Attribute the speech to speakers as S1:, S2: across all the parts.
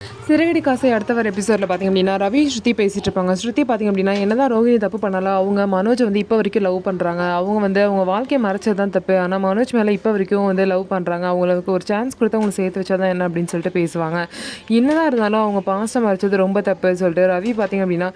S1: சிறகடி காசை அடுத்த வர எபிசோடில் பார்த்திங்க அப்படின்னா ரவி ஸ்ருதி பேசிகிட்டு இருப்பாங்க. ஸ்ருதி பார்த்திங்க அப்படின்னா என்னதான் ரோஹிணி தப்பு பண்ணாலும் அவங்க மனோஜ் வந்து இப்போ வரைக்கும் லவ் பண்ணுறாங்க. அவங்க வந்து அவங்க வாழ்க்கையை மறைச்சது தான் தப்பு. ஆனால் மனோஜ் மேலே இப்போ வரைக்கும் வந்து லவ் பண்ணுறாங்க. அவங்களுக்கு ஒரு சான்ஸ் கொடுத்து அவங்க சேர்த்து வச்சா தான் என்ன அப்படின்னு சொல்லிட்டு பேசுவாங்க. என்னதான் இருந்தாலும் அவங்க பாசம் மறைச்சது ரொம்ப தப்புன்னு சொல்லிட்டு ரவி பார்த்திங்க அப்படின்னா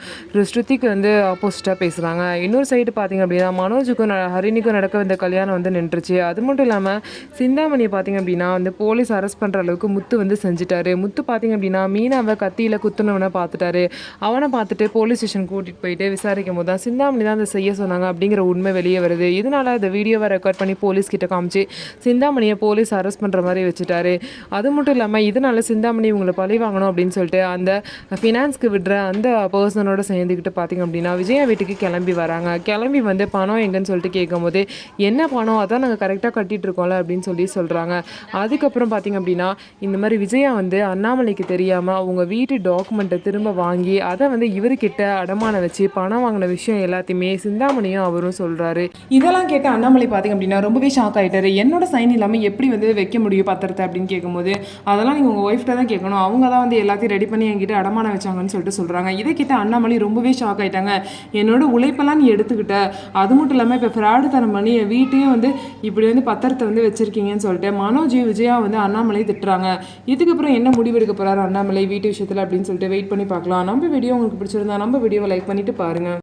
S1: ஸ்ருதிக்கு வந்து ஆப்போசிட்டாக பேசுகிறாங்க. இன்னொரு சைடு பார்த்திங்க அப்படின்னா மனோஜுக்கும் ஹரிணிக்கும் நடக்க வந்த கல்யாணம் வந்து நின்றுச்சு. அது மட்டும் இல்லாமல் சிந்தாமணியை பார்த்திங்க அப்படின்னா வந்து போலீஸ் அரெஸ்ட் பண்ணுற அளவுக்கு முத்து வந்து செஞ்சுட்டாரு. முத்து பார்த்திங்க அப்படின்னா மீனாவை கத்தியில் குத்துனவனை பார்த்துட்டாரு. அவனை பார்த்துட்டு போலீஸ் ஸ்டேஷன் கூட்டிகிட்டு போயிட்டு விசாரிக்கும் போது தான் சிந்தாமணி தான் அதை செய்ய சொன்னாங்க அப்படிங்கிற உண்மை வெளியே வருது. இதனால் இந்த வீடியோவை ரெக்கார்ட் பண்ணி போலீஸ் கிட்ட காமிச்சு சிந்தாமணியை போலீஸ் அரெஸ்ட் பண்ணுற மாதிரி வச்சுட்டாரு. அது மட்டும் இல்லாமல் இதனால் சிந்தாமணி இவங்களை பழி வாங்கணும் அப்படின்னு சொல்லிட்டு அந்த ஃபினான்ஸ்க்கு விடுற அந்த பர்சனோட சேர்ந்துக்கிட்டு பார்த்திங்க அப்படின்னா விஜயா வீட்டுக்கு கிளம்பி வராங்க. கிளம்பி வந்து பணம் எங்கன்னு சொல்லிட்டு கேட்கும்போது என்ன பணம் அதான் நாங்கள் கரெக்டாக கட்டிகிட்டு இருக்கோம்ல அப்படின்னு சொல்கிறாங்க. அதுக்கப்புறம் பார்த்திங்க அப்படின்னா இந்த மாதிரி விஜயா வந்து அண்ணாமலைக்கு தெரியாமல் அவங்க வீட்டு டாக்குமெண்ட்டை திரும்ப வாங்கி அதை வந்து இவர்கிட்ட அடமானம் வச்சு பணம் வாங்கின விஷயம் எல்லாத்தையுமே சிந்தாமணியும் அவரும் சொல்கிறாரு. இதெல்லாம் கேட்ட அண்ணாமலை பார்த்திங்க அப்படின்னா ரொம்பவே ஷாக் ஆகிட்டாரு. என்னோட சைன் இல்லாமல் எப்படி வந்து வைக்க முடியும் பத்திரத்தை அப்படின்னு கேட்கும்போது அதெல்லாம் நீங்கள் உங்கள் ஒய்ஃப்ட்ட தான் கேட்கணும், அவங்க தான் வந்து எல்லாத்தையும் ரெடி பண்ணி என்கிட்ட அடமானம் வச்சாங்கன்னு சொல்லிட்டு சொல்கிறாங்க. இதை கேட்ட அண்ணாமலை ரொம்பவே ஷாக் ஆகிட்டாங்க. என்னோட உழைப்பெல்லாம் நீ எடுத்துக்கிட்ட, அது மட்டும் இல்லாமல் இப்போ ஃப்ராடு தரம் பண்ணி என் வீட்டையும் வந்து இப்படி வந்து பத்திரத்தை வந்து வச்சுருக்கீங்கன்னு சொல்லிட்டு மனோஜ் விஜயா வந்து அண்ணாமலை திட்டுறாங்க. இதுக்கப்புறம் என்ன முடிவெடுக்க போகிறாரு அண்ணாமலை வீட்டு விஷயத்தில் அப்படின்னு சொல்லிட்டு வெயிட் பண்ணி பார்க்கலாம். நம்ம வீடியோ உங்களுக்கு பிடிச்சிருந்தா நம்ம வீடியோவை லைக் பண்ணிட்டு பாருங்கள்.